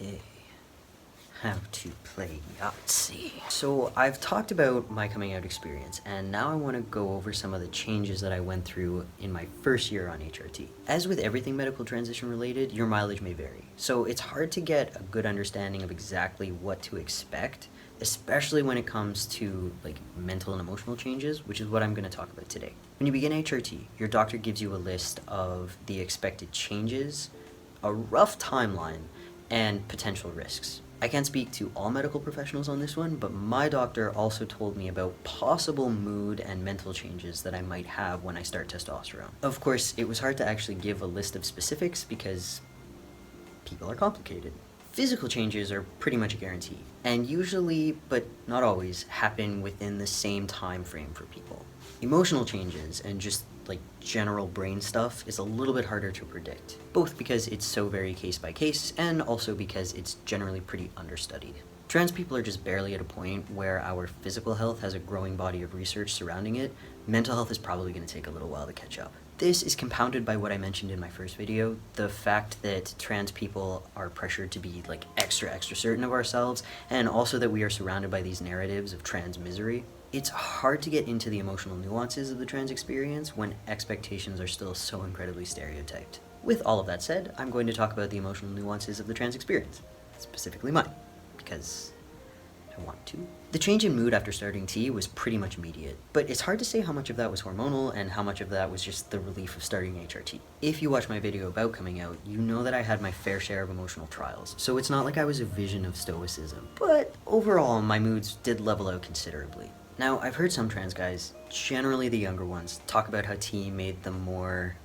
Okay, how to play Yahtzee. So I've talked about my coming out experience, and now I want to go over some of the changes that I went through in my first year on HRT. As with everything medical transition related, your mileage may vary, so it's hard to get a good understanding of exactly what to expect, especially when it comes to mental and emotional changes, which is what I'm going to talk about today. When you begin HRT, your doctor gives you a list of the expected changes, a rough timeline, and potential risks. I can't speak to all medical professionals on this one, but my doctor also told me about possible mood and mental changes that I might have when I start testosterone. Of course, it was hard to actually give a list of specifics because people are complicated. Physical changes are pretty much a guarantee, and usually, but not always, happen within the same time frame for people. Emotional changes and just general brain stuff is a little bit harder to predict, both because it's so very case by case and also because it's generally pretty understudied. Trans people are just barely at a point where our physical health has a growing body of research surrounding it. Mental health is probably going to take a little while to catch up. This is compounded by what I mentioned in my first video, the fact that trans people are pressured to be extra certain of ourselves, and also that we are surrounded by these narratives of trans misery. It's hard to get into the emotional nuances of the trans experience when expectations are still so incredibly stereotyped. With all of that said, I'm going to talk about the emotional nuances of the trans experience, specifically mine, because I want to. The change in mood after starting T was pretty much immediate, but it's hard to say how much of that was hormonal and how much of that was just the relief of starting HRT. If you watch my video about coming out, you know that I had my fair share of emotional trials, so it's not like I was a vision of stoicism, but overall my moods did level out considerably. Now, I've heard some trans guys, generally the younger ones, talk about how T made them more...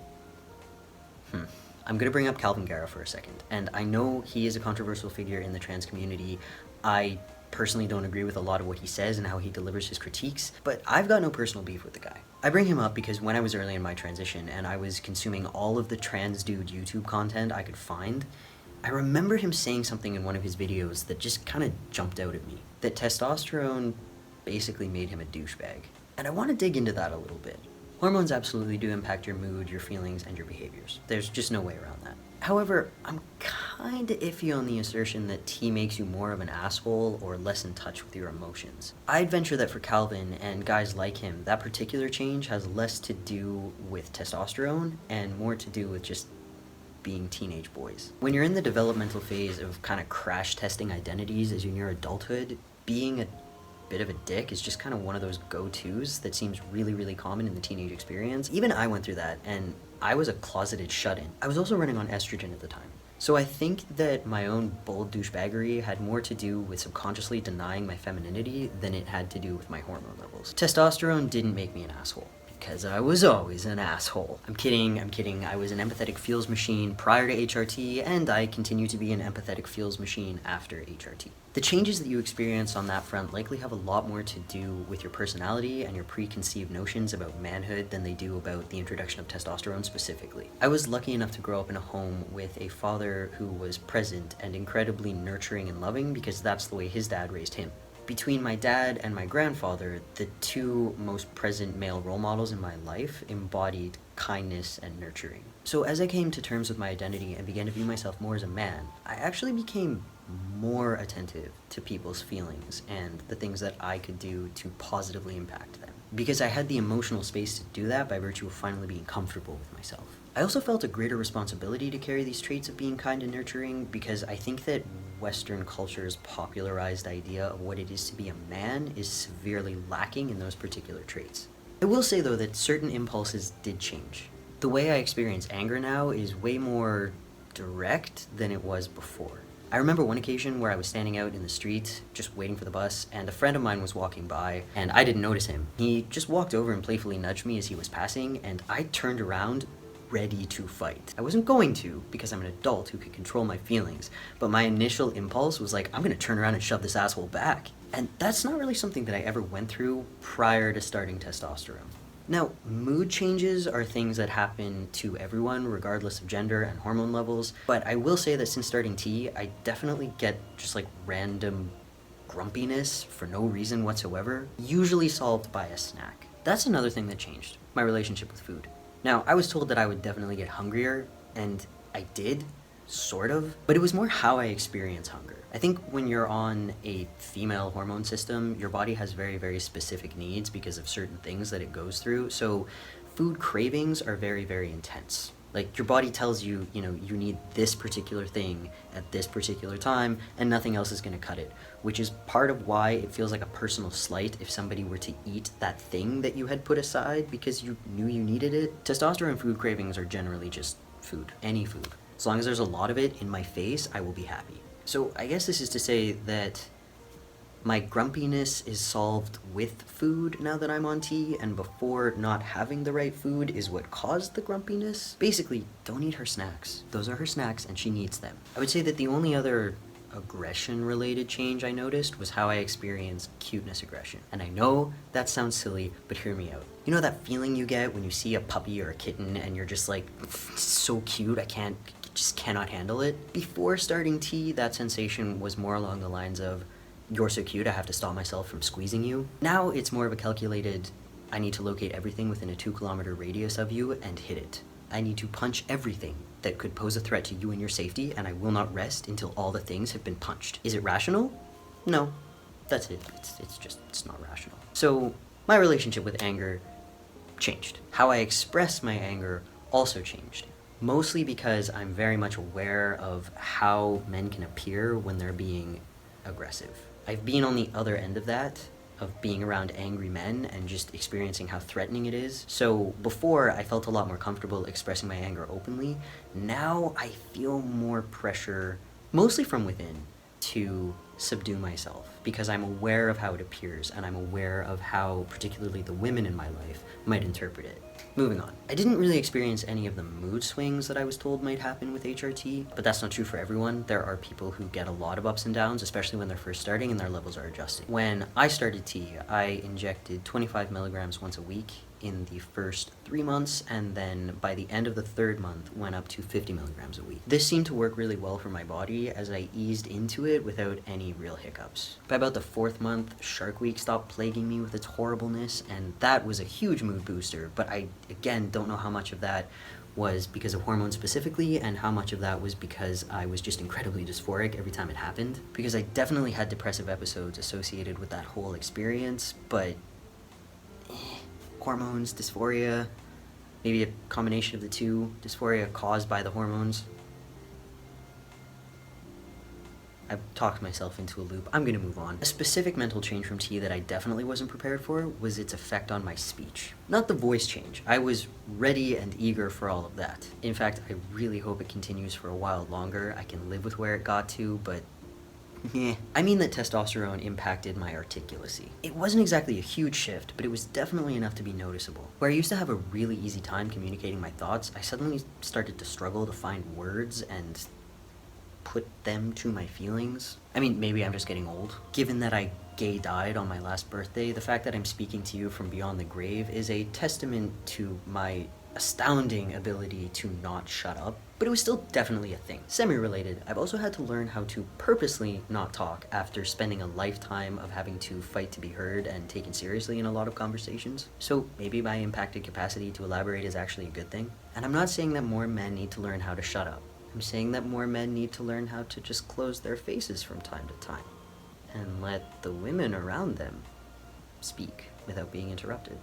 I'm gonna bring up Calvin Guerra for a second, and I know he is a controversial figure in the trans community. I personally don't agree with a lot of what he says and how he delivers his critiques, but I've got no personal beef with the guy. I bring him up because when I was early in my transition and I was consuming all of the trans dude YouTube content I could find, I remember him saying something in one of his videos that just kind of jumped out at me. That testosterone basically made him a douchebag. And I want to dig into that a little bit. Hormones absolutely do impact your mood, your feelings, and your behaviors. There's just no way around that. However, I'm kinda iffy on the assertion that T makes you more of an asshole or less in touch with your emotions. I'd venture that for Calvin and guys like him, that particular change has less to do with testosterone and more to do with just being teenage boys. When you're in the developmental phase of kind of crash testing identities as you near adulthood, being a bit of a dick is just kind of one of those go-tos that seems really common in the teenage experience. Even I went through that, and I was a closeted shut-in. I was also running on estrogen at the time. So I think that my own bold douchebaggery had more to do with subconsciously denying my femininity than it had to do with my hormone levels. Testosterone didn't make me an asshole, because I was always an asshole. I'm kidding. I was an empathetic feels machine prior to HRT, and I continue to be an empathetic feels machine after HRT. The changes that you experience on that front likely have a lot more to do with your personality and your preconceived notions about manhood than they do about the introduction of testosterone specifically. I was lucky enough to grow up in a home with a father who was present and incredibly nurturing and loving because that's the way his dad raised him. Between my dad and my grandfather, the two most present male role models in my life embodied kindness and nurturing. So as I came to terms with my identity and began to view myself more as a man, I actually became more attentive to people's feelings and the things that I could do to positively impact them. Because I had the emotional space to do that by virtue of finally being comfortable with myself. I also felt a greater responsibility to carry these traits of being kind and nurturing because I think that Western culture's popularized idea of what it is to be a man is severely lacking in those particular traits. I will say though that certain impulses did change. The way I experience anger now is way more direct than it was before. I remember one occasion where I was standing out in the street, just waiting for the bus, and a friend of mine was walking by, and I didn't notice him. He just walked over and playfully nudged me as he was passing, and I turned around, ready to fight. I wasn't going to, because I'm an adult who could control my feelings, but my initial impulse was like, I'm gonna turn around and shove this asshole back. And that's not really something that I ever went through prior to starting testosterone. Now, mood changes are things that happen to everyone regardless of gender and hormone levels, but I will say that since starting T, I definitely get just random grumpiness for no reason whatsoever, usually solved by a snack. That's another thing that changed, my relationship with food. Now, I was told that I would definitely get hungrier, and I did, sort of, but it was more how I experience hunger. I think when you're on a female hormone system, your body has very, very specific needs because of certain things that it goes through. So food cravings are very, very intense. Like, your body tells you, you need this particular thing at this particular time, and nothing else is going to cut it, which is part of why it feels like a personal slight if somebody were to eat that thing that you had put aside because you knew you needed it. Testosterone food cravings are generally just food, any food. As long as there's a lot of it in my face, I will be happy. So I guess this is to say that my grumpiness is solved with food now that I'm on T, and before, not having the right food is what caused the grumpiness. Basically, don't eat her snacks. Those are her snacks and she needs them. I would say that the only other aggression-related change I noticed was how I experienced cuteness aggression. And I know that sounds silly, but hear me out. You know that feeling you get when you see a puppy or a kitten and you're just like, so cute, just cannot handle it? Before starting T, that sensation was more along the lines of, you're so cute, I have to stop myself from squeezing you. Now it's more of a calculated, I need to locate everything within a 2-kilometer radius of you and hit it. I need to punch everything that could pose a threat to you and your safety, and I will not rest until all the things have been punched. Is it rational? No. That's it. It's not rational. So my relationship with anger changed. How I express my anger also changed. Mostly because I'm very much aware of how men can appear when they're being aggressive. I've been on the other end of that, of being around angry men and just experiencing how threatening it is. So before, I felt a lot more comfortable expressing my anger openly. Now I feel more pressure, mostly from within, to subdue myself, because I'm aware of how it appears, and I'm aware of how particularly the women in my life might interpret it. Moving on. I didn't really experience any of the mood swings that I was told might happen with HRT, but that's not true for everyone. There are people who get a lot of ups and downs, especially when they're first starting and their levels are adjusting. When I started T, I injected 25 milligrams once a week in the first 3 months, and then by the end of the 3rd month went up to 50 milligrams a week. This seemed to work really well for my body as I eased into it without any real hiccups. By about the 4th month, Shark Week stopped plaguing me with its horribleness, and that was a huge mood booster, but I, again, don't know how much of that was because of hormones specifically, and how much of that was because I was just incredibly dysphoric every time it happened. Because I definitely had depressive episodes associated with that whole experience, but hormones, dysphoria, maybe a combination of the two, dysphoria caused by the hormones. I've talked myself into a loop. I'm gonna move on. A specific mental change from T that I definitely wasn't prepared for was its effect on my speech. Not the voice change. I was ready and eager for all of that. In fact, I really hope it continues for a while longer. I can live with where it got to, but I mean that testosterone impacted my articulacy. It wasn't exactly a huge shift, but it was definitely enough to be noticeable. Where I used to have a really easy time communicating my thoughts, I suddenly started to struggle to find words and put them to my feelings. I mean, maybe I'm just getting old. Given that I gay died on my last birthday, the fact that I'm speaking to you from beyond the grave is a testament to my astounding ability to not shut up, but it was still definitely a thing. Semi-related, I've also had to learn how to purposely not talk after spending a lifetime of having to fight to be heard and taken seriously in a lot of conversations. So maybe my impacted capacity to elaborate is actually a good thing. And I'm not saying that more men need to learn how to shut up. I'm saying that more men need to learn how to just close their faces from time to time and let the women around them speak without being interrupted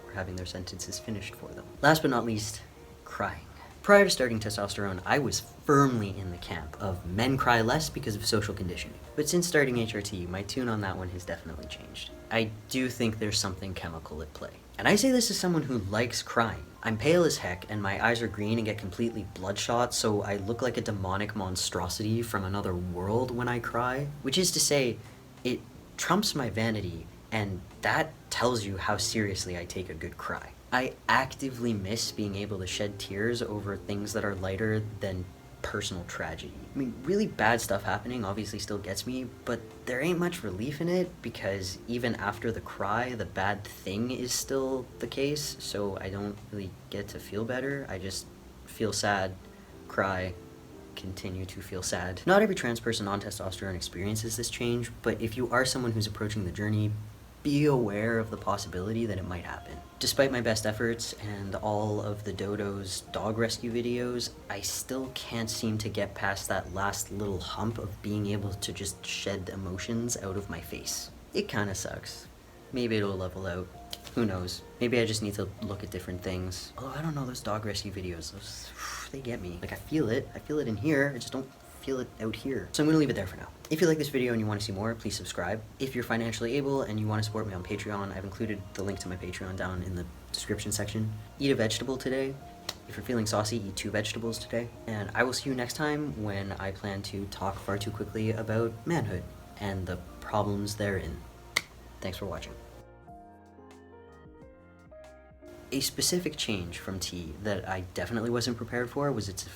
or having their sentences finished for them. Last but not least, crying. Prior to starting testosterone, I was firmly in the camp of men cry less because of social conditioning. But since starting HRT, my tune on that one has definitely changed. I do think there's something chemical at play. And I say this as someone who likes crying. I'm pale as heck, and my eyes are green and get completely bloodshot, so I look like a demonic monstrosity from another world when I cry. Which is to say, it trumps my vanity, and that tells you how seriously I take a good cry. I actively miss being able to shed tears over things that are lighter than personal tragedy. I mean, really bad stuff happening obviously still gets me, but there ain't much relief in it because even after the cry, the bad thing is still the case, so I don't really get to feel better. I just feel sad, cry, continue to feel sad. Not every trans person on testosterone experiences this change, but if you are someone who's approaching the journey, be aware of the possibility that it might happen. Despite my best efforts and all of the Dodo's dog rescue videos, I still can't seem to get past that last little hump of being able to just shed emotions out of my face. It kinda sucks. Maybe it'll level out. Who knows? Maybe I just need to look at different things. Although I don't know, those dog rescue videos, they get me. Like, I feel it in here, I just don't feel it out here. So I'm gonna leave it there for now. If you like this video and you want to see more, please subscribe. If you're financially able and you want to support me on Patreon, I've included the link to my Patreon down in the description section. Eat a vegetable today. If you're feeling saucy, eat 2 vegetables today. And I will see you next time when I plan to talk far too quickly about manhood and the problems therein. Thanks for watching. A specific change from tea that I definitely wasn't prepared for was its